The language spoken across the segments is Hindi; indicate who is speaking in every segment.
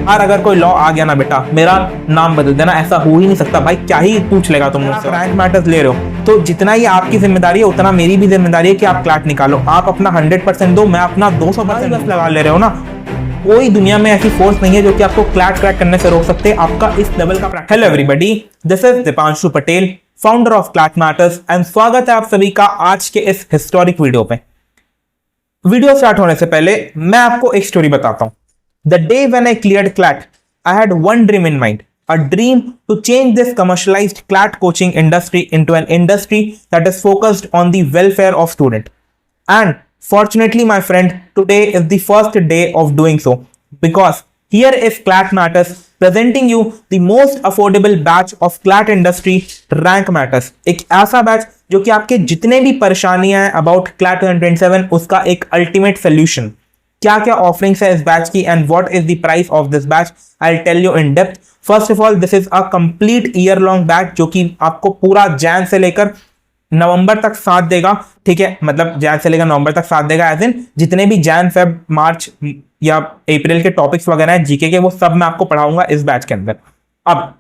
Speaker 1: यार अगर कोई लॉ आ गया ना बेटा, मेरा नाम बदल देना, ऐसा हो ही नहीं सकता भाई, क्या ही पूछ लेगा तुम मुझसे। रैंक मैटर्स ले रहे हो तो जितना ही आपकी जिम्मेदारी है उतना मेरी भी जिम्मेदारी है कि आप क्लैट निकालो। आप अपना 100% दो, मैं अपना 200% बस लगा ले रहे हो ना। कोई दुनिया में ऐसी फोर्स नहीं है जो कि आपको क्लैट क्रैक करने से रोक सकते आपका इस लेवल का practice. Hello everybody, this is Deepanshu Patel, founder of CLAT matters, and स्वागत है आप सभी का आज के इस हिस्टोरिक वीडियो पे। वीडियो स्टार्ट होने से पहले मैं आपको एक स्टोरी बताता हूं। The day when I cleared CLAT, I had one dream in mind, a dream to change this commercialized CLAT coaching industry into an industry that is focused on the welfare of student. And fortunately, my friend, today is the first day of doing so, because here is CLAT Matters presenting you the most affordable batch of CLAT industry, Rank Matters. एक ऐसा बैच जो कि आपके जितने भी परेशानियां हैं अबाउट CLAT 2027 उसका एक अल्टीमेट सोल्यूशन। क्या क्या ऑफरिंग्स है इस बैच की and what is the price of this batch, I will tell you in depth. First of all, this is a complete year long batch जो कि आपको पूरा जैन से लेकर नवंबर तक साथ देगा। ठीक है, मतलब जैन से लेकर नवंबर तक साथ देगा, एज इन जितने भी जैन फेब मार्च या अप्रैल के टॉपिक्स वगैरह हैं जीके के, वो सब मैं आपको पढ़ाऊंगा इस बैच के अंदर। अब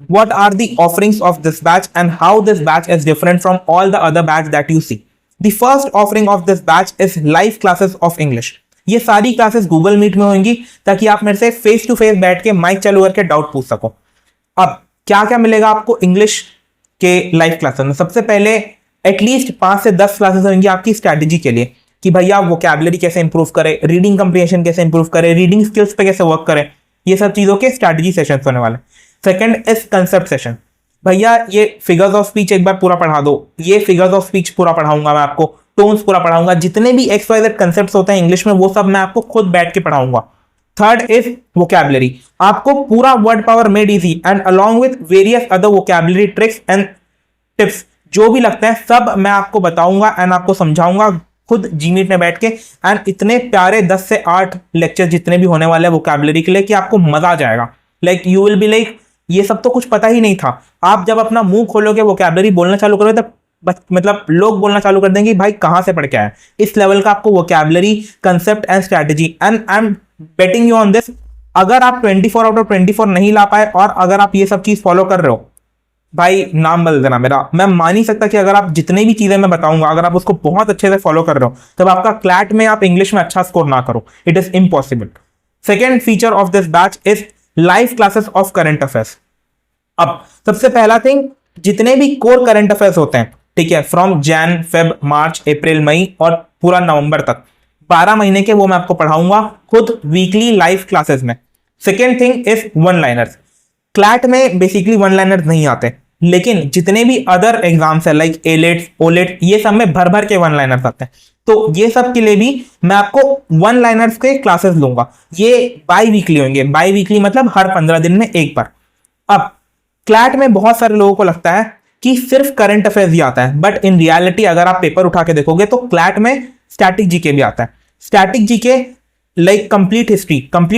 Speaker 1: what are the offerings of this batch and how this batch is different from all the other batch that you see? The first offering of this batch is live classes of English. ये सारी क्लासेस गूगल मीट में होंगी ताकि आप मेरे से फेस टू फेस बैठ के माइक चालू करके डाउट पूछ सको। अब क्या क्या मिलेगा आपको इंग्लिश के लाइव क्लासेस में? सबसे पहले एटलीस्ट 5 से 10 क्लासेस होंगी आपकी स्ट्रैटेजी के लिए कि भैया वोकैबुलरी कैसे इंप्रूव करे, रीडिंग कंप्रीहेंशन कैसे इंप्रूव करे, रीडिंग स्किल्स पे कैसे वर्क करे, ये सब चीजों के स्ट्रैटेजी सेशंस होने वाले। Second is concept session. भैया ये फिगर्स ऑफ स्पीच एक बार पूरा पढ़ा दो, ये फिगर्स ऑफ स्पीच पूरा पढ़ाऊंगा मैं आपको, टोन्स पूरा पढ़ाऊंगा, जितने भी XYZ कंसेप्ट्स होते हैं इंग्लिश में वो सब मैं आपको खुद बैठ के पढ़ाऊंगा। Third is vocabulary. आपको पूरा word power made easy and along with various other vocabulary tricks and tips जो भी लगते हैं सब मैं आपको बताऊंगा एंड आपको समझाऊंगा खुद जीमीट में बैठ के। एंड इतने प्यारे 10 से 8 लेक्चर जितने भी होने वाले हैं वोकैबुलरी के लिए कि आपको मजा आ जाएगा। Like you will be like ये सब तो कुछ पता ही नहीं था। आप जब अपना मुंह खोलोगे वोकैबुलरी बोलना चालू करोगे तब मतलब लोग बोलना चालू कर देंगे भाई कहां से पढ़ के आए। इस लेवल का आपको vocabulary, concept and strategy, and I am betting you on this. अगर आप 24 आउट ऑफ 24 नहीं ला पाए और अगर आप ये सब चीज फॉलो कर रहे हो, भाई नाम बदल देना मेरा। मैं मान ही सकता कि अगर आप जितनी भी चीजें मैं बताऊंगा अगर आप उसको बहुत अच्छे से फॉलो कर रहे हो तब आपका क्लैट में आप इंग्लिश में अच्छा स्कोर ना करो, it is impossible. Second feature of this batch is live classes of current affairs. अब सबसे पहला थिंग, जितने भी कोर करंट अफेयर्स होते हैं, ठीक है, फ्रॉम जैन फेब मार्च अप्रैल मई और पूरा नवंबर तक 12 महीने के, वो मैं आपको पढ़ाऊंगा खुद वीकली लाइव क्लासेस में। Second thing is one liners. CLAT में बेसिकली वन लाइनर्स नहीं आते, लेकिन जितने भी अदर एग्जाम्स है लाइक एलेट, ओलेट, ये सब में भर भर के वन लाइनर्स आते हैं। तो ये सब के लिए भी मैं आपको वन लाइनर्स के क्लासेस लूंगा। ये बाई वीकली होंगे, बाई वीकली मतलब हर 15 दिन में एक बार। अब क्लैट में बहुत सारे लोगों को लगता है कि सिर्फ करंट अफेयर्स ही आता है, बट इन रियलिटी अगर आप पेपर उठा के देखोगे तो क्लैट में स्टैटिक जीके भी आता है। Static GK like complete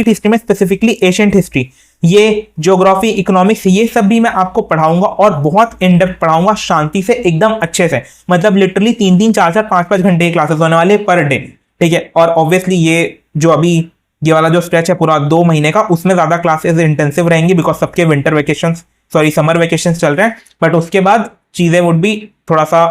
Speaker 1: history में स्पेसिफिकली एशियंट हिस्ट्री, ये ज्योग्राफी, इकोनॉमिक्स, ये सब भी मैं आपको पढ़ाऊंगा और बहुत इन डेप्थ पढ़ाऊंगा, शांति से, एकदम अच्छे से। मतलब लिटरली 3-3, 4-4, 5-5 घंटे क्लासेस होने वाले पर डे, ठीक है। और ऑब्वियसली ये जो अभी ये वाला जो स्ट्रेच है पूरा 2 महीने का, उसमें ज्यादा क्लासेस इंटेंसिव रहेंगी बिकॉज सबके winter vacations, sorry summer vacations चल रहे हैं। बट उसके बाद चीजें वुड भी थोड़ा सा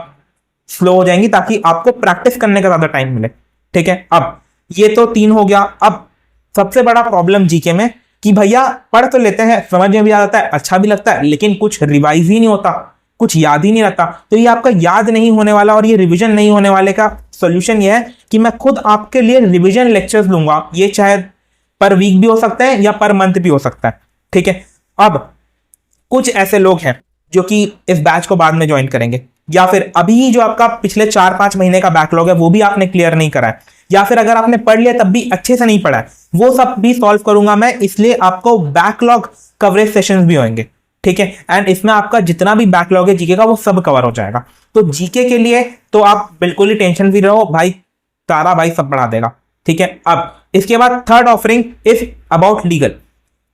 Speaker 1: स्लो हो जाएंगी ताकि आपको प्रैक्टिस करने का ज्यादा टाइम मिले, ठीक है। अब ये तो 3 हो गया। अब सबसे बड़ा प्रॉब्लम जीके में कि भैया पढ़ तो लेते हैं, समझ में भी आ जाता है, अच्छा भी लगता है, लेकिन कुछ रिवाइज ही नहीं होता, कुछ याद ही नहीं रहता। तो ये आपका याद नहीं होने वाला और ये रिवीजन नहीं होने वाले का सोल्यूशन ये है कि मैं खुद आपके लिए रिवीजन लेक्चर्स लूंगा। ये चाहे पर वीक भी हो सकता है या पर मंथ भी हो सकता है, ठीक है। अब कुछ ऐसे लोग हैं जो कि इस बैच को बाद में ज्वाइन करेंगे, या फिर अभी जो आपका पिछले 4-5 महीने का बैकलॉग है वो भी आपने क्लियर नहीं करा है, या फिर अगर आपने पढ़ लिया तब भी अच्छे से नहीं पढ़ा है, वो सब भी सॉल्व करूंगा मैं। इसलिए आपको बैकलॉग कवरेज सेशंस भी होंगे, ठीक है। एंड इसमें आपका जितना भी बैकलॉग है जीके का वो सब कवर हो जाएगा। तो जीके के लिए तो आप बिल्कुल ही टेंशन फ्री रहो, भाई तारा भाई सब पढ़ा देगा, ठीक है। अब इसके बाद third offering is about legal.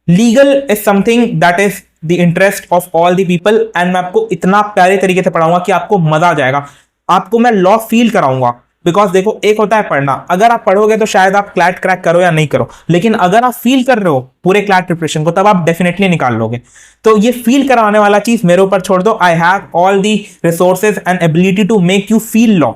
Speaker 1: Legal is something that is the interest of all the people, and मैं आपको इतना प्यारे तरीके से पढ़ाऊंगा कि आपको मजा आ जाएगा। आपको मैं लॉ फील कराऊंगा, बिकॉज देखो, एक होता है पढ़ना, अगर आप पढ़ोगे तो शायद आप क्लैट क्रैक करो या नहीं करो, लेकिन अगर आप फील कर रहे हो पूरे क्लैट प्रिपरेशन को, तब आप डेफिनेटली निकाल लोगे। तो ये फील कराने वाला चीज मेरे ऊपर छोड़ दो। I have all the resources and ability to make you feel law.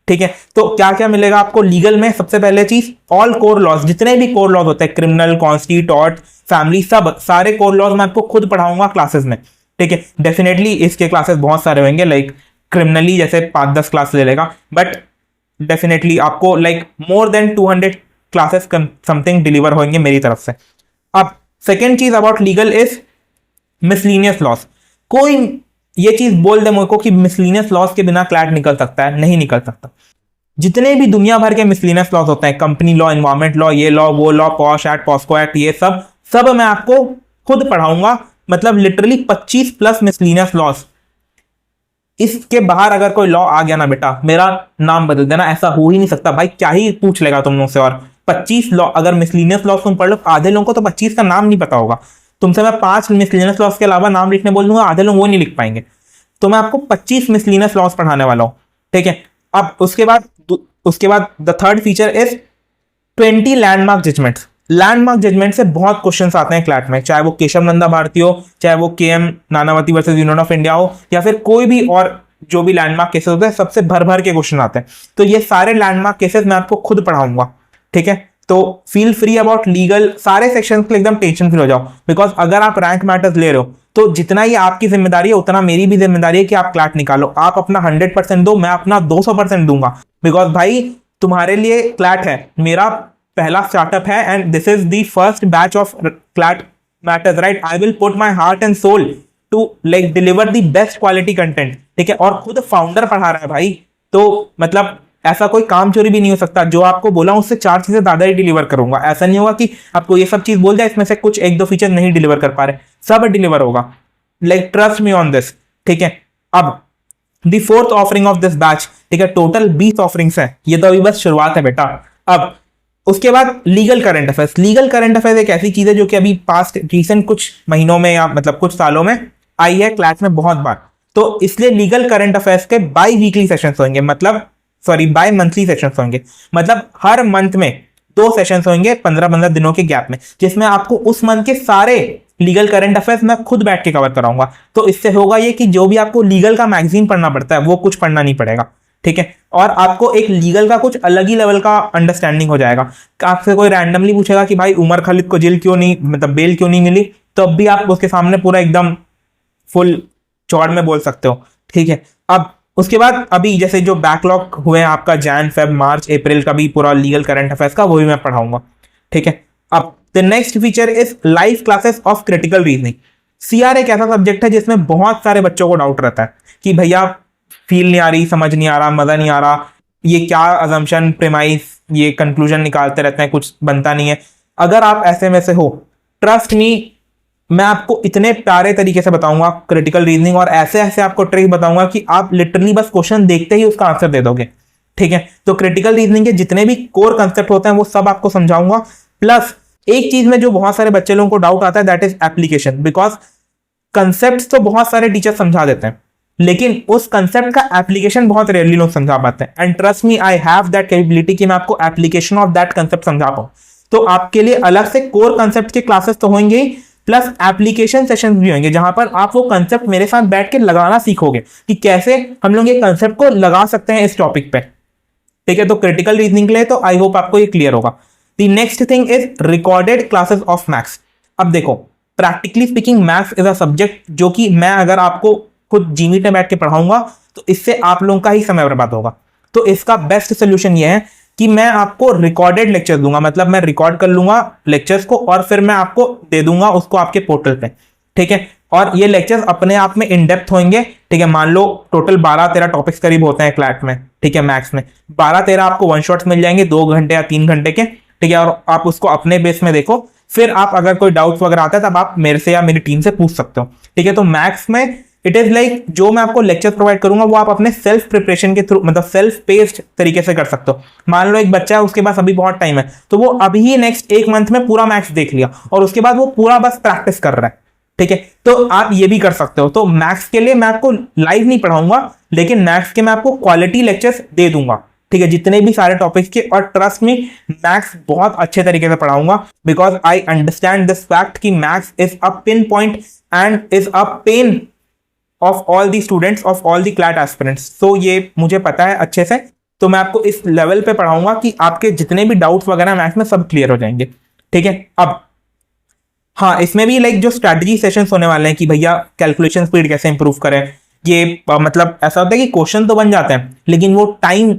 Speaker 1: ठीक है, तो क्या क्या मिलेगा आपको लीगल में? सबसे पहले चीज, ऑल कोर लॉज, जितने भी कोर लॉज होते हैं, क्रिमिनल, कॉन्स्टी, टॉर्ट, फैमिली, सब सारे कोर लॉज मैं आपको खुद पढ़ाऊंगा क्लासेस में। ठीक है, डेफिनेटली इसके क्लासेस बहुत सारे होंगे, लाइक क्रिमिनली जैसे 5-10 क्लास ले लेगा, बट डेफिनेटली आपको like more than 200 classes something deliver होंगे मेरी तरफ से। अब सेकेंड चीज about legal is miscellaneous loss. कोई ये चीज बोल दे मुझे को कि मिसलीनियस लॉस के बिना क्लैट निकल सकता है, नहीं निकल सकता। जितने भी दुनिया भर के मिसलीनियस लॉस होते हैं, कंपनी लॉ, एनवायरमेंट लॉ, ये लॉ, वो law, POSH act, POCSO act, ये सब मैं आपको खुद पढ़ाऊंगा। मतलब लिटरली 25 प्लस मिसलीनियस लॉस। इसके बाहर अगर कोई लॉ आ गया ना बेटा, मेरा नाम बदल देना, ऐसा हो ही नहीं सकता भाई। क्या ही पूछ लेगा तुम लोग से। और 25 लॉ, अगर मिसलीनियस लॉस तुम पढ़ लो, आधे लोगों को तो 25 का नाम नहीं पता होगा। तुमसे मैं 5 मिसलीनियस लॉस के अलावा नाम लिखने बोल दूंगा, आधे लोग वो नहीं लिख पाएंगे। तो मैं आपको 25 मिसलीनियस लॉस पढ़ाने वाला हूं। ठीक है, अब उसके बाद the third feature is 20 landmark judgments. Landmark judgment से बहुत क्वेश्चंस आते हैं क्लैट में, चाहे वो केशव नंदा भारती हो, चाहे वो KM Nanavati versus union of India हो, या फिर कोई भी और जो भी लैंडमार्क केसेस होते हैं, सबसे भर भर के क्वेश्चन आते हैं। तो ये सारे लैंडमार्क केसेस मैं आपको खुद पढ़ाऊंगा। ठीक है, तो फील फ्री अबाउट लीगल सारे सेक्शंस के लिए एकदम टेंशन फ्री हो जाओ। बिकॉज अगर आप रैंक मैटर्स ले रहे हो, तो जितना ही आपकी जिम्मेदारी है उतना मेरी भी जिम्मेदारी है कि आप क्लैट निकालो। आप अपना 100% दो, मैं अपना 200% दूंगा। बिकॉज भाई तुम्हारे लिए क्लैट है, मेरा पहला स्टार्टअप है, and this is the first batch of CLAT Matters, right? I will put my heart and soul to like deliver the best quality content. ठीक है, और खुद फाउंडर पढ़ा रहा है भाई, तो मतलब ऐसा कोई काम चोरी भी नहीं हो सकता। जो आपको बोला उससे 4 चीजें ज्यादा ही डिलीवर करूंगा। ऐसा नहीं होगा कि आपको ये सब चीज बोल जाए, इसमें से कुछ 1-2 फीचर नहीं डिलीवर कर पा रहे, सब डिलीवर होगा। Like trust me on this. ठीक है, अब the fourth offering of this batch, ठीक है, टोटल 20 ऑफरिंग्स है, ये तो अभी बस शुरुआत है बेटा। अब उसके बाद legal current affairs. Legal current affairs एक ऐसी चीज है जो कि अभी पास्ट रिसेंट कुछ महीनों में या मतलब कुछ सालों में आई है क्लास में बहुत बार। तो इसलिए लीगल करंट अफेयर्स के बाई वीकली सेशंस होंगे, मतलब सॉरी बाय मंथली सेशंस होंगे। मतलब हर मंथ में 2 सेशंस होंगे 15-15 दिनों के गैप में, जिसमें आपको उस मंथ के सारे लीगल करंट अफेयर्स मैं खुद बैठ के कवर कराऊंगा। तो इससे होगा ये कि जो भी आपको लीगल का मैगजीन पढ़ना पड़ता है वो कुछ पढ़ना नहीं पड़ेगा। ठीक है, और आपको एक लीगल का कुछ अलग ही लेवल का अंडरस्टैंडिंग हो जाएगा। आपसे कोई रैंडमली पूछेगा कि भाई उमर खालिद को जेल क्यों नहीं, मतलब बेल क्यों नहीं मिली, तो अब भी आप उसके सामने पूरा एकदम फुल चौड़ में बोल सकते हो। ठीक है, अब उसके बाद अभी जैसे जो बैकलॉग हुए हैं आपका जैन, फेब, मार्च, अप्रैल का भी पूरा लीगल करंट अफेयर्स का, वो भी मैं पढ़ाऊंगा। ठीक है, अब the next feature is live classes of critical reasoning. CR एक ऐसा सब्जेक्ट है जिसमें बहुत सारे बच्चों को डाउट रहता है कि भैया फील नहीं आ रही, समझ नहीं आ रहा, मजा नहीं आ रहा, ये क्या अजम्पशन, प्रेमाइस, ये कंक्लूजन निकालते रहते हैं, कुछ बनता नहीं है। अगर आप ऐसे में से हो, ट्रस्ट मी, मैं आपको इतने प्यारे तरीके से बताऊंगा क्रिटिकल रीजनिंग, और ऐसे ऐसे आपको ट्रिक बताऊंगा कि आप लिटरली बस क्वेश्चन देखते ही उसका आंसर दे दोगे। ठीक है, तो क्रिटिकल रीजनिंग के जितने भी कोर कंसेप्ट होते हैं वो सब आपको समझाऊंगा। प्लस एक चीज में जो बहुत सारे बच्चे लोगों को डाउट आता है, that is application. Because concept तो बहुत सारे टीचर समझा देते हैं, लेकिन उस कंसेप्ट का एप्लीकेशन बहुत रेयरली लोग समझा पाते हैं। And trust me, I have that capability कि मैं आपको एप्लीकेशन ऑफ दैट कंसेप्ट समझा पाऊं। तो आपके लिए अलग से कोर कंसेप्ट के क्लासेस तो होंगे, प्लस एप्लीकेशन सेशंस भी होंगे, जहां पर आप वो कंसेप्ट मेरे साथ बैठ के लगाना सीखोगे कि कैसे हम लोग ये कंसेप्ट को लगा सकते हैं इस टॉपिक पे। ठीक है, तो क्रिटिकल रीजनिंग के लिए तो आई होप आपको ये क्लियर होगा। The next thing is recorded classes of maths. अब देखो, practically speaking maths is a subject जो कि मैं अगर आपको खुद जीमीट में बैठ के पढ़ाऊंगा तो इससे आप लोगों का ही समय बर्बाद होगा। तो इसका बेस्ट सोल्यूशन ये है कि मैं आपको रिकॉर्डेड लेक्चर दूंगा, मतलब मैं रिकॉर्ड कर लूंगा लेक्चर्स को और फिर मैं आपको दे दूंगा उसको आपके पोर्टल पे। ठीक है, और ये लेक्चर्स अपने आप में इन डेप्थ होंगे। ठीक है, मान लो टोटल 12-13 टॉपिक्स करीब होते हैं क्लैट में। ठीक है, मैथ्स में 12-13 आपको वन शॉट्स मिल जाएंगे, 2 घंटे या 3 घंटे के। ठीक है, और आप उसको अपने बेस में देखो, फिर आप अगर कोई डाउट्स वगैरह आता है तब आप मेरे से या मेरी टीम से पूछ सकते हो। ठीक है, तो मैथ्स में इट इज लाइक जो मैं आपको लेक्चर प्रोवाइड करूंगा वो आप अपने सेल्फ प्रिपरेशन के थ्रू, मतलब सेल्फ पेस्ड तरीके से कर सकते हो। मान लो एक बच्चा है, उसके पास अभी बहुत टाइम है, तो वो अभी ही नेक्स्ट 1 मंथ में पूरा मैथ्स देख लिया और उसके बाद वो पूरा बस प्रैक्टिस कर रहा है। ठीक है, तो आप ये भी कर सकते हो। तो मैथ्स के लिए मैं आपको लाइव नहीं पढ़ाऊंगा, लेकिन मैथ्स के मैं आपको क्वालिटी लेक्चर्स दे दूंगा। ठीक है, जितने भी सारे टॉपिक्स के। और ट्रस्ट मी, मैथ्स बहुत अच्छे तरीके से पढ़ाऊंगा, because I understand this fact कि maths is a pin point and is a pain of all the students of all the CLAT aspirants. तो ये मुझे पता है अच्छे से, तो मैं आपको इस लेवल पे पढ़ाऊंगा कि आपके जितने भी डाउट्स वगैरह मैथ्स में सब क्लियर हो जाएंगे। ठीक है, अब हाँ, इसमें भी लाइक जो स्ट्रैटेजी सेशंस होने वाले हैं कि भैया कैलकुलेशन स्पीड कैसे इंप्रूव करें, ये मतलब ऐसा होता है कि क्वेश्चन तो बन जाते हैं लेकिन वो टाइम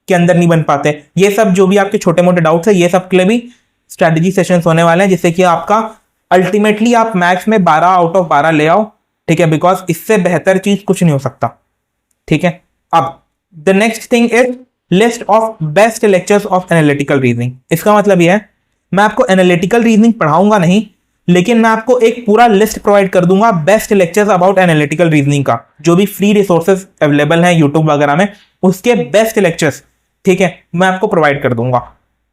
Speaker 1: के अंदर नहीं बन पाते। ये सब जो भी आपके छोटे मोटे डाउट्स है, ये सब के लिए भी स्ट्रैटेजी सेशंस होने वाले हैं, जिससे कि आपका अल्टीमेटली आप मैथ्स में 12 आउट ऑफ 12 ले आओ। ठीक है, बिकॉज इससे बेहतर चीज कुछ नहीं हो सकता। ठीक है, अब the next thing is list of best lectures of analytical reasoning. इसका मतलब यह है मैं आपको एनालिटिकल रीजनिंग पढ़ाऊंगा नहीं, लेकिन मैं आपको एक पूरा लिस्ट प्रोवाइड कर दूंगा best lectures about analytical reasoning का, जो भी फ्री रिसोर्सेज अवेलेबल हैं यूट्यूब वगैरह में, उसके बेस्ट लेक्चर्स, ठीक है, मैं आपको प्रोवाइड कर दूंगा।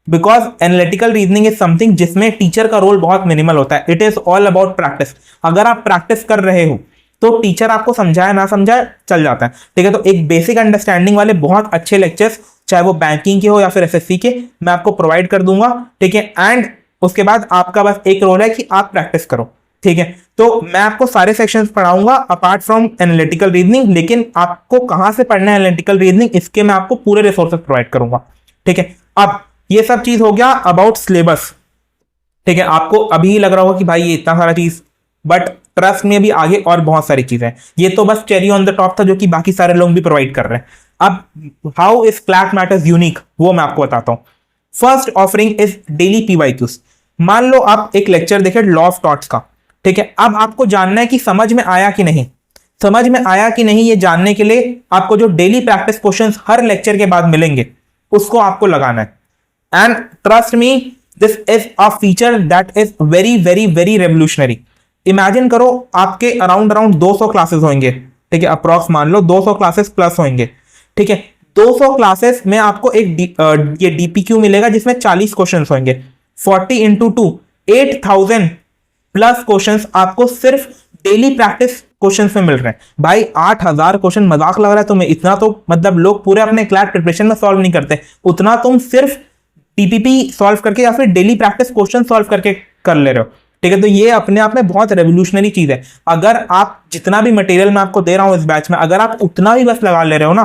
Speaker 1: Because analytical reasoning is something जिसमें टीचर का रोल बहुत मिनिमल होता है। It is all about practice. अगर आप प्रैक्टिस कर रहे हो तो टीचर आपको समझाए ना समझाए चल जाता है। ठीक है, तो एक बेसिक अंडरस्टैंडिंग वाले बहुत अच्छे लेक्चर्स, चाहे वो बैंकिंग के हो या फिर एसएससी के, मैं आपको प्रोवाइड कर दूंगा। ठीक है, एंड उसके बाद आपका बस एक रोल है कि आप प्रैक्टिस करो। ठीक है, तो मैं आपको सारे सेक्शंस पढ़ाऊंगा अपार्ट फ्रॉम एनालिटिकल रीजनिंग, लेकिन आपको कहां से पढ़ना है एनालिटिकल रीजनिंग, इसके मैं आपको पूरे रिसोर्सेज प्रोवाइड करूंगा। ठीक है, अब ये सब चीज हो गया अबाउट सिलेबस। ठीक है, आपको अभी लग रहा होगा कि भाई ये इतना सारा चीज, बट ट्रस्ट में भी आगे और बहुत सारी चीजें हैं। ये तो बस चेरी ऑन द टॉप था जो कि बाकी सारे लोग भी प्रोवाइड कर रहे हैं। अब how is CLAT matters unique, वो मैं आपको बताता हूं। First offering is daily PYQs. मान लो आप एक लेक्चर देखे लॉ ऑफ थॉट्स का। ठीक है, अब आपको जानना है कि समझ में आया कि नहीं, समझ में आया कि नहीं, ये जानने के लिए आपको जो डेली प्रैक्टिस क्वेश्चंस हर लेक्चर के बाद मिलेंगे उसको आपको लगाना है। And trust me, this is a feature that is very very very revolutionary. Imagine करो आपके अराउंड 200 क्लासेस होंगे। ठीक है, अप्रॉक्स मान लो 200 क्लासेस प्लस होंगे। ठीक है, 200 क्लासेस में आपको एक ये डीपीक्यू मिलेगा जिसमें 40 क्वेश्चन होंगे। 40 इंटू 2 8000 प्लस क्वेश्चंस आपको सिर्फ डेली प्रैक्टिस क्वेश्चंस में मिल रहे हैं। भाई 8000 क्वेश्चन मजाक लग रहा है तुम्हें? इतना तो मतलब लोग पूरे अपने क्लैट प्रिपरेशन में सॉल्व नहीं करते, उतना तुम सिर्फ टीपीपी सॉल्व करके या फिर डेली प्रैक्टिस क्वेश्चन सॉल्व करके कर ले रहे हो। ठीक है, तो ये अपने आप में बहुत रेवोल्यूशनरी चीज है। अगर आप जितना भी मटेरियल मैं आपको दे रहा हूं इस बैच में, अगर आप उतना भी बस लगा ले रहे हो ना,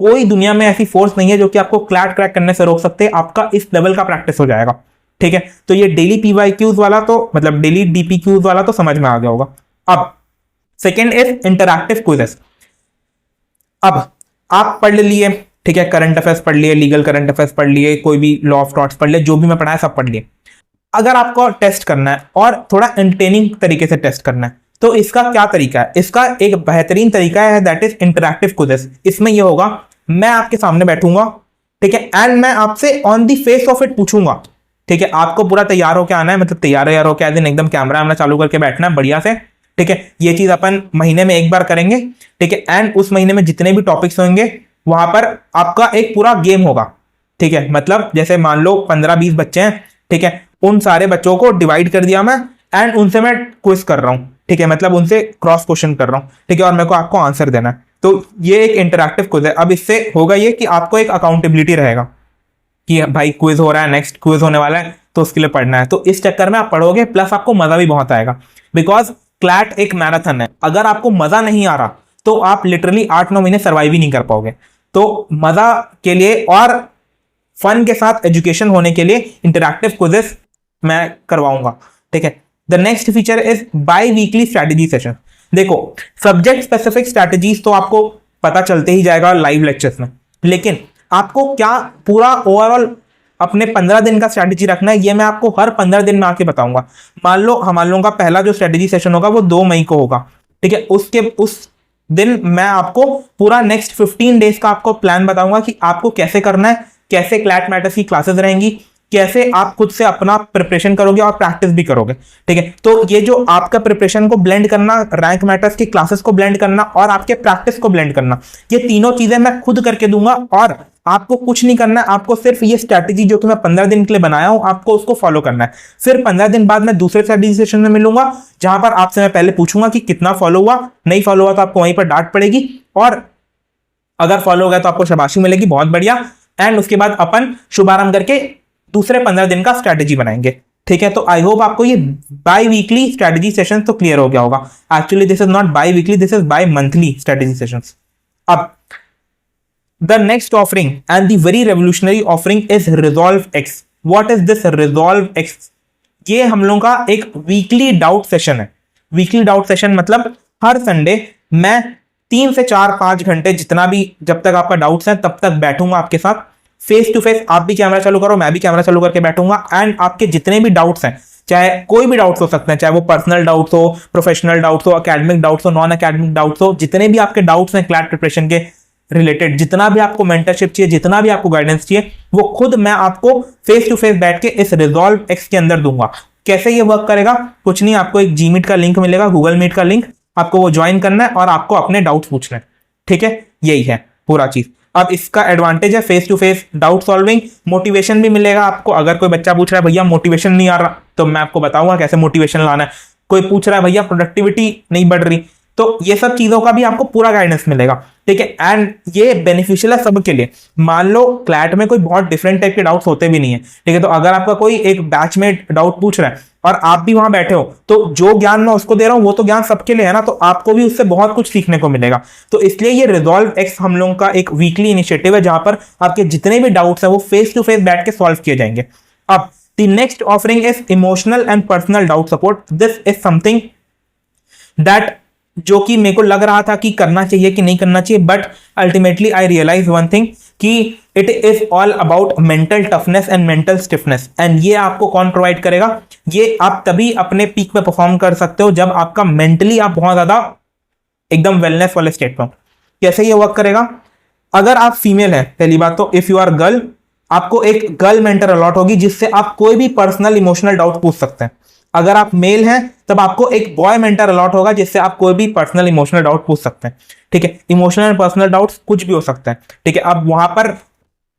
Speaker 1: कोई दुनिया में ऐसी फोर्स नहीं है जो कि आपको क्लैट क्रैक करने से रोक सकते। आपका इस लेवल का प्रैक्टिस हो जाएगा। ठीक है, तो ये डेली पीवाईक्यूज वाला तो मतलब डेली डीपीक्यूज वाला तो समझ में आ गया होगा। अब सेकेंड इज इंटरैक्टिव क्विजेस। अब आप पढ़ लिए, ठीक है, करंट अफेयर्स पढ़ लिए, लीगल करंट अफेयर्स पढ़ लिए, कोई भी लॉ ऑफ थॉट्स पढ़ लिए, जो भी मैं पढ़ाया सब पढ़ लिए। अगर आपको टेस्ट करना है और थोड़ा एंटरटेनिंग तरीके से टेस्ट करना है, तो इसका क्या तरीका है? इसका एक बेहतरीन तरीका है, दैट इज इंटरैक्टिव क्विजेस। इसमें यह होगा, मैं आपके सामने बैठूंगा, ठीक है, एंड मैं आपसे on the face of it पूछूंगा। ठीक है, आपको पूरा तैयार होकर आना है, मतलब तैयार हो क्या दिन एकदम कैमरा वैमरा चालू करके बैठना है बढ़िया से। ठीक है, ये चीज अपन महीने में एक बार करेंगे। ठीक है, एंड उस महीने में जितने भी टॉपिक्स होंगे वहां पर आपका एक पूरा गेम होगा। ठीक है, मतलब जैसे मान लो 15-20 बच्चे हैं, ठीक है, उन सारे बच्चों को डिवाइड कर दिया मैं, एंड उनसे मैं क्विज कर रहा हूं। ठीक है, मतलब उनसे क्रॉस क्वेश्चन कर रहा हूं। ठीक है, और मेरे को आपको आंसर देना है। तो ये एक इंटरैक्टिव क्विज है। अब इससे होगा ये कि आपको एक अकाउंटेबिलिटी रहेगा कि भाई क्विज हो रहा है, नेक्स्ट क्विज होने वाला है, तो उसके लिए पढ़ना है। तो इस चक्कर में आप पढ़ोगे, प्लस आपको मजा भी बहुत आएगा, बिकॉज क्लैट एक मैराथन है। अगर आपको मजा नहीं आ रहा तो आप लिटरली 8-9 महीने सर्वाइव ही नहीं कर पाओगे। तो मजा के लिए और फन के साथ एजुकेशन होने के लिए इंटरैक्टिव क्विजेस मैं करवाऊंगा। ठीक है, the next feature is by weekly strategy session. देखो, सब्जेक्ट स्पेसिफिक स्ट्रैटेजीज तो आपको पता चलते ही जाएगा लाइव लेक्चर्स में, लेकिन आपको क्या पूरा ओवरऑल अपने 15 दिन का स्ट्रैटेजी रखना है, ये मैं आपको हर 15 दिन में आके बताऊंगा। मान लो हमारे लोगों का पहला जो स्ट्रैटेजी सेशन होगा वो 2 मई को होगा। ठीक है, उस दिन मैं आपको पूरा नेक्स्ट 15 डेज का आपको प्लान बताऊंगा कि आपको कैसे करना है, कैसे क्लैट मैटर्स की क्लासेस रहेंगी, कैसे आप खुद से अपना प्रिपरेशन करोगे और प्रैक्टिस भी करोगे। ठीक है, तो ये जो आपका प्रिपरेशन को ब्लेंड करना, रैंक मैटर्स की क्लासेस को ब्लेंड करना और आपके प्रैक्टिस को ब्लेंड करना, ये तीनों चीजें मैं खुद करके दूंगा। और आपको कुछ नहीं करना है, आपको सिर्फ ये स्ट्रैटेजी जो कि मैं 15 दिन के लिए बनाया हूं, आपको उसको फॉलो करना है। फिर 15 दिन बाद मैं दूसरे स्ट्रैटेजी सेशन में मिलूंगा, जहां पर आपसे मैं पहले पूछूंगा कि कितना फॉलो हुआ, नहीं फॉलो हुआ तो आपको वहीं पर डांट पड़ेगी, और अगर फॉलो हो गया तो आपको शाबाशी मिलेगी, बहुत बढ़िया। एंड उसके बाद अपन शुभारंभ करके दूसरे 15 दिन का स्ट्रेटेजी बनाएंगे। ठीक है, तो आई होप आपको ये बाई वीकली स्ट्रेटेजी सेशन तो क्लियर हो गया होगा। Actually this is not biweekly, this is bimonthly strategy sessions. अब the next offering and the very revolutionary offering is resolve X. What is this resolve X? ये हम लोगों का एक वीकली डाउट सेशन है। वीकली डाउट सेशन मतलब हर संडे मैं 3 से 4-5 घंटे जितना भी, जब तक आपका डाउट्स है तब तक बैठूंगा आपके साथ फेस टू फेस। आप भी कैमरा चालू करो, मैं भी कैमरा चालू करके बैठूंगा एंड आपके जितने भी डाउट्स हैं, चाहे कोई भी डाउट्स हो सकते हैं, चाहे वो पर्सनल डाउट्स हो, प्रोफेशनल डाउट्स हो, एकेडमिक डाउट्स हो, नॉन एकेडमिक डाउट्स हो, जितने भी आपके डाउट्स हैं क्लैट प्रिपरेशन के रिलेटेड, जितना भी आपको मेंटरशिप चाहिए, जितना भी आपको गाइडेंस चाहिए, वो खुद मैं आपको फेस टू फेस बैठ के इस रिजॉल्व एक्स के अंदर दूंगा। कैसे ये वर्क करेगा? कुछ नहीं, आपको एक जीमीट का लिंक मिलेगा, गूगल मीट का लिंक, आपको वो ज्वाइन करना है और आपको अपने डाउट्स पूछने हैं। ठीक है, यही है पूरा चीज। अब इसका एडवांटेज है face to face doubt solving, motivation भी मिलेगा आपको। अगर कोई बच्चा पूछ रहा है भैया मोटिवेशन नहीं आ रहा, तो मैं आपको बताऊंगा कैसे मोटिवेशन लाना है। कोई पूछ रहा है भैया प्रोडक्टिविटी नहीं बढ़ रही, तो ये सब चीजों का भी आपको पूरा गाइडेंस मिलेगा। ठीक है, एंड ये बेनिफिशियल है सबके लिए। मान लो क्लैट में कोई बहुत डिफरेंट टाइप के डाउट्स होते भी नहीं है, ठीक है, तो अगर आपका कोई एक बैचमेट डाउट पूछ रहा है और आप भी वहां बैठे हो, तो जो ज्ञान मैं उसको दे रहा हूं वो तो ज्ञान सबके लिए है ना, तो आपको भी उससे बहुत कुछ सीखने को मिलेगा। तो इसलिए ये रिजॉल्व एक्स हम लोगों का एक वीकली इनिशिएटिव है, जहां पर आपके जितने भी डाउट्स है वो फेस टू फेस बैठ के सॉल्व किए जाएंगे। अब the next offering is emotional and personal doubt support. This is something that जो कि मेरे को लग रहा था कि करना चाहिए कि नहीं करना चाहिए, but ultimately I realise one thing कि it is all about mental toughness and mental stiffness. And ये आपको कौन प्रोवाइड करेगा? ये आप तभी अपने पीक पे परफॉर्म कर सकते हो जब आपका मेंटली आप बहुत ज्यादा एकदम वेलनेस वाले स्टेट पे हो। कैसे ये वर्क करेगा? अगर आप फीमेल हैं, पहली बात तो इफ यू आर गर्ल, आपको एक गर्ल मेंटर अलॉट होगी जिससे आप कोई भी पर्सनल इमोशनल डाउट पूछ सकते हैं। अगर आप मेल हैं तब आपको एक बॉय मेंटर अलॉट होगा जिससे आप कोई भी पर्सनल इमोशनल डाउट पूछ सकते हैं। ठीक है, इमोशनल एंड पर्सनल डाउट्स कुछ भी हो सकता है। ठीक है, अब वहां पर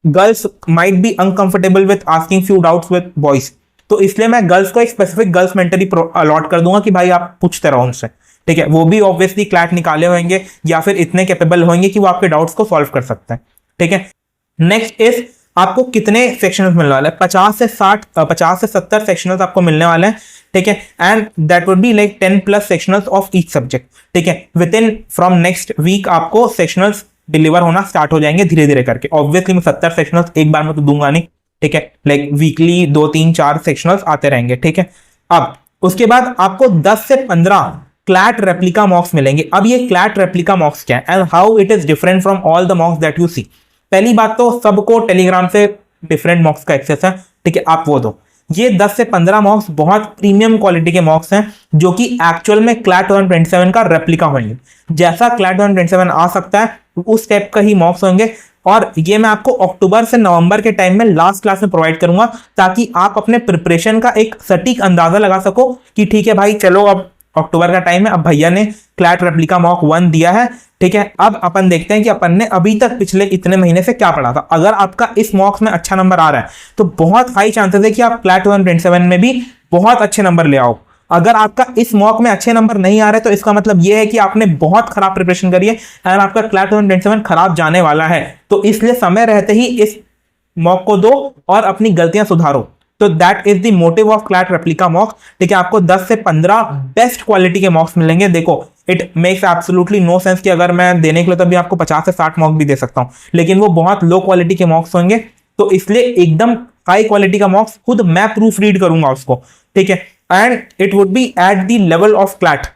Speaker 1: girls might be uncomfortable with asking few doubts with boys, तो इसलिए मैं गर्ल्स को एक स्पेसिफिक गर्ल्स मेंटरी अलॉट कर दूंगा कि भाई आप पूछते रहो उनसे। ठीक है, वो भी ऑब्वियसली क्लैट निकाले होंगे या फिर इतने कैपेबल होंगे कि वो आपके डाउट्स को सॉल्व कर सकते हैं। ठीक है, नेक्स्ट इज आपको कितने सेक्शंस मिलने वाले हैं? 50 से 70 सेक्शनल्स आपको मिलने वाले हैं। ठीक है, and that would be like 10+ sectionals of each subject. ठीक है, within from next week आपको सेक्शनल्स डिलीवर होना स्टार्ट हो जाएंगे धीरे धीरे करके। ऑब्वियसली मैं 70 सेक्शनल्स एक बार में तो दूंगा नहीं। ठीक है, लाइक वीकली 2, 3, 4 सेक्शनल्स आते रहेंगे। ठीक है, अब उसके बाद आपको 10 से 15 क्लैट रेप्लिका मॉक्स मिलेंगे। अब ये क्लैट रेप्लिका मॉक्स क्या है and how it is different from all the mocks that you see? पहली बात तो सबको टेलीग्राम से डिफरेंट मॉक्स का एक्सेस है। ठीक है, आप वो दो। ये 10 से 15 मॉक्स बहुत प्रीमियम क्वालिटी के मॉक्स हैं जो कि एक्चुअल में क्लैट 2027 का रेप्लिका होंगे। जैसा क्लैट 2027 आ सकता है उस टाइप का ही मॉक्स होंगे, और ये मैं आपको अक्टूबर से नवंबर के टाइम में लास्ट क्लास में प्रोवाइड करूंगा ताकि आप अपने प्रिपरेशन का एक सटीक अंदाजा लगा सको कि ठीक है भाई चलो अब अक्टूबर का टाइम है, अब भैया ने क्लैट रेप्लिका मॉक 1 दिया है। ठीक है, अब अपन देखते हैं कि अपन ने अभी तक पिछले इतने महीने से क्या पढ़ा था। अगर आपका इस मॉक्स में अच्छा नंबर आ रहा है तो बहुत हाई चांसेस है कि आप क्लैट 2027 में भी बहुत अच्छे नंबर ले आओ। अगर आपका इस मॉक में अच्छे नंबर नहीं आ रहे तो इसका मतलब यह है कि आपने बहुत खराब प्रिपरेशन करी है एंड आपका क्लैट 2027 खराब जाने वाला है। तो इसलिए समय रहते ही इस मॉक को दो और अपनी गलतियां सुधारो। तो that is the motive of CLAT replica mock. ठीक है, आपको 10 से 15 बेस्ट क्वालिटी के मॉक्स मिलेंगे। देखो it makes absolutely no sense कि अगर मैं देने के लिए तभी आपको 50 से 60 मॉक भी दे सकता हूं, लेकिन वो बहुत लो क्वालिटी के मॉक्स होंगे। तो इसलिए एकदम हाई क्वालिटी का मॉक्स खुद मैं प्रूफ रीड करूंगा उसको। ठीक है, and it would be at the level of CLAT,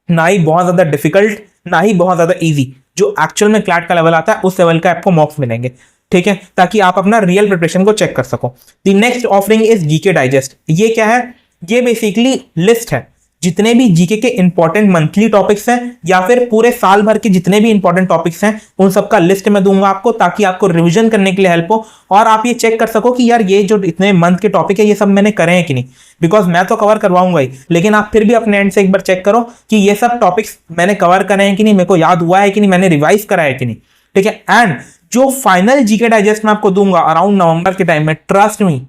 Speaker 1: ना ही बहुत ज्यादा डिफिकल्ट ना ही बहुत ज्यादा इजी। जो एक्चुअल में क्लैट का लेवल आता है उस लेवल का आपको मॉक्स मिलेंगे। ठीक है, ताकि आप अपना रियल प्रिपरेशन को चेक कर सको। The next offering is GK digest. ये क्या है? ये बेसिकली लिस्ट है जितने भी जीके के इंपॉर्टेंट मंथली टॉपिक्स हैं या फिर पूरे साल भर के जितने भी इंपॉर्टेंट टॉपिक्स हैं उन सबका लिस्ट मैं दूंगा आपको, ताकि आपको रिवीजन करने के लिए हेल्प हो और आप ये चेक कर सको कि यार ये जो इतने मंथ के टॉपिक है ये सब मैंने करे हैं कि नहीं। बिकॉज मैं तो कवर करवाऊंगा ही, लेकिन आप फिर भी अपने एंड से एक बार चेक करो कि ये सब टॉपिक्स मैंने कवर करे हैं कि नहीं, मेरे को याद हुआ है कि नहीं, मैंने रिवाइज करा है कि नहीं। ठीक है, एंड जो फाइनल जीके डाइजेस्ट मैं आपको दूंगा अराउंड नवंबर के टाइम में, trust me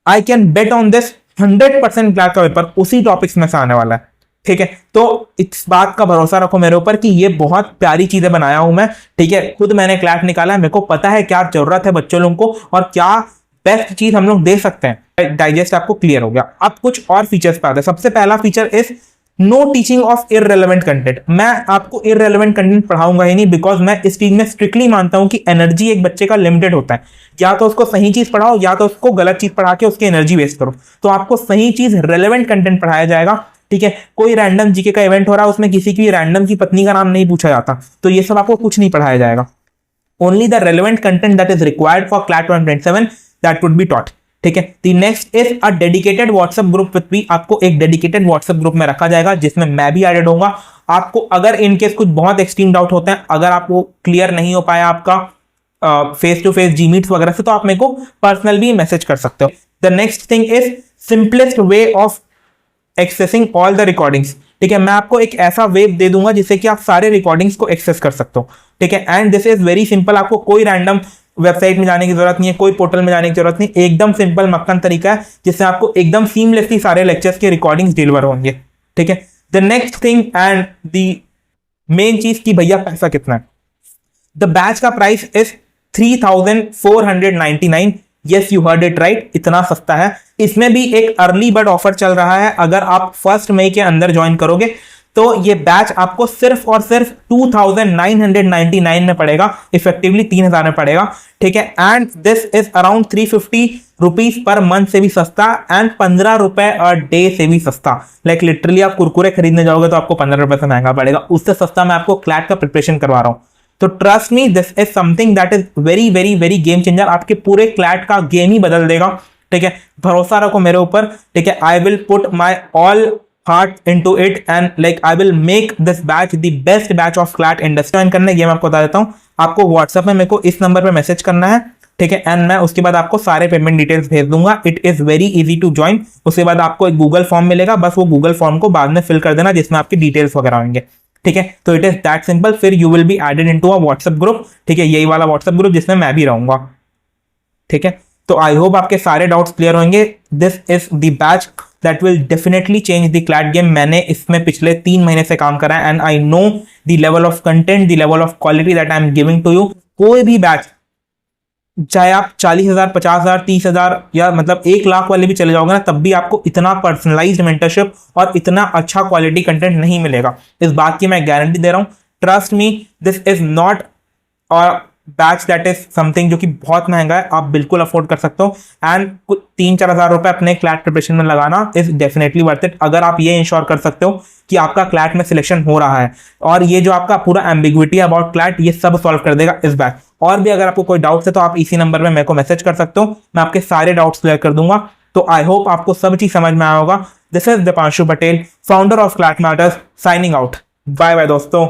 Speaker 1: I can bet on this 100% CLAT का पेपर उसी टॉपिक्स में से आने वाला है। ठीक है, तो इस बात का भरोसा रखो मेरे ऊपर कि ये बहुत प्यारी चीजें बनाया हूं मैं। ठीक है, खुद मैंने क्लैट निकाला है, मेरे को पता है क्या जरूरत है बच्चों लोगों को और क्या बेस्ट चीज हम लोग दे सकते हैं। डाइजेस्ट आपको क्लियर हो गया। अब कुछ और फीचर्स पे आते हैं। सबसे पहला feature is no teaching of irrelevant content. मैं आपको इररेलेवेंट कंटेंट पढ़ाऊंगा ही नहीं, बिकॉज मैं इस चीज में स्ट्रिक्टली मानता हूं कि एनर्जी एक बच्चे का लिमिटेड होता है। या तो उसको सही चीज पढ़ाओ या तो उसको गलत चीज पढ़ा के उसकी एनर्जी वेस्ट करो। तो आपको सही चीज रेलेवेंट कंटेंट पढ़ाया जाएगा। ठीक है, कोई रैंडम जीके का इवेंट हो रहा है, उसमें किसी की रैंडम की पत्नी का नाम नहीं पूछा जाता, तो ये सब आपको कुछ नहीं पढ़ाया जाएगा। Only the relevant content that is required for CLAT 127 that would be taught. ठीक है, the next is a dedicated WhatsApp group with me. आपको एक डेडिकेटेड व्हाट्सएप ग्रुप में रखा जाएगा जिसमें मैं भी एडेड होऊंगा। आपको अगर इनकेस कुछ बहुत एक्सट्रीम डाउट होते हैं, अगर आपको क्लियर नहीं हो पाया आपका face to face G meets वगैरह से, तो आप मेरे को पर्सनल भी मैसेज कर सकते हो। The next thing is simplest way of accessing all the recordings. ठीक है, मैं आपको एक ऐसा वे दे दूंगा जिससे कि आप सारे रिकॉर्डिंग्स को एक्सेस कर सकते हो। ठीक है, and this is very simple. आपको कोई रैंडम वेबसाइट में जाने की जरूरत नहीं है, कोई पोर्टल में जाने की जरूरत नहीं। एकदम सिंपल मक्खन तरीका है जिससे आपको एकदम सीमलेसली सारे लेक्चर्स के रिकॉर्डिंग्स डिलीवर होंगे। ठीक है, the next thing and the main चीज की भैया पैसा कितना है। द बैच का price is 3499। Yes, you heard it right, इतना सस्ता है। इसमें भी एक अर्ली बर्ड ऑफर चल रहा है। अगर आप 1 मई के अंदर ज्वाइन करोगे तो ये बैच आपको सिर्फ और सिर्फ 2999 में पड़ेगा, इफेक्टिवली 3000 में पड़ेगा। ठीक है, and this is around 350 rupees per month से भी सस्ता एंड 15 रुपए अ डे से भी सस्ता। लाइक लिटरली आप कुरकुरे खरीदने जाओगे तो आपको 15 रुपए से महंगा पड़ेगा, उससे सस्ता मैं आपको क्लैट का प्रिपरेशन करवा रहा हूं। तो trust me, this is something that is very very very game changer. आपके पूरे क्लैट का गेम ही बदल देगा। ठीक है, भरोसा रखो मेरे ऊपर। ठीक है, आई will put my all heart into it and like I will make this batch the best batch of CLAT industry. Join करने गेम आपको बता देता हूँ। आपको व्हाट्सएप में मेरे को इस नंबर पे मैसेज करना है। ठीक है, एंड मैं उसके बाद आपको सारे पेमेंट डिटेल्स भेज दूंगा। It is very easy to join. उसके बाद आपको एक गूगल फॉर्म मिलेगा, बस वो गूगल फॉर्म को बाद में फिल कर देना जिसमें आपकी डिटेल्स वगैरह होंगे। ठीक है, तो इट इज दैट सिंपल। फिर you will be added into a WhatsApp group. ठीक है, यही वाला व्हाट्सएप ग्रुप जिसमें मैं भी रहूंगा। ठीक है, तो आई होप आपके सारे डाउट्स क्लियर होंगे। This is the batch that will definitely change the CLAT game. मैंने इसमें पिछले 3 महीने से काम करा है and I know the level of content, the level of quality that I am giving to you. कोई भी बैच, चाहे आप 40,000, 50,000, 30,000 या मतलब 1 लाख वाले भी चले जाओगे ना, तब भी आपको इतना पर्सनलाइज्ड मेंटरशिप और इतना अच्छा क्वालिटी कंटेंट नहीं मिलेगा। इस बात की मैं गारंटी दे रहा हूं। Trust me, this is not a batch that is something जो कि बहुत महंगा है। आप बिल्कुल अफोर्ड कर सकते हो एंड कुछ 3-4 हज़ार रुपए अपने क्लैट प्रिपरेशन में लगाना इज डेफिनेटली वर्थ इट। अगर आप ये इंश्योर कर सकते हो कि आपका क्लैट में सिलेक्शन हो रहा है और ये जो आपका पूरा एम्बिग्विटी अबाउट क्लैट, ये सब सॉल्व कर देगा इस बैच। और भी अगर आपको कोई डाउट्स है तो आप इसी नंबर में मेरे को मैसेज कर सकते हो, मैं आपके सारे डाउट्स क्लियर कर दूंगा। तो आई होप आपको सब चीज समझ में आया होगा। This is Deepanshu Patel, founder of CLAT Matters, signing out. Bye bye दोस्तों।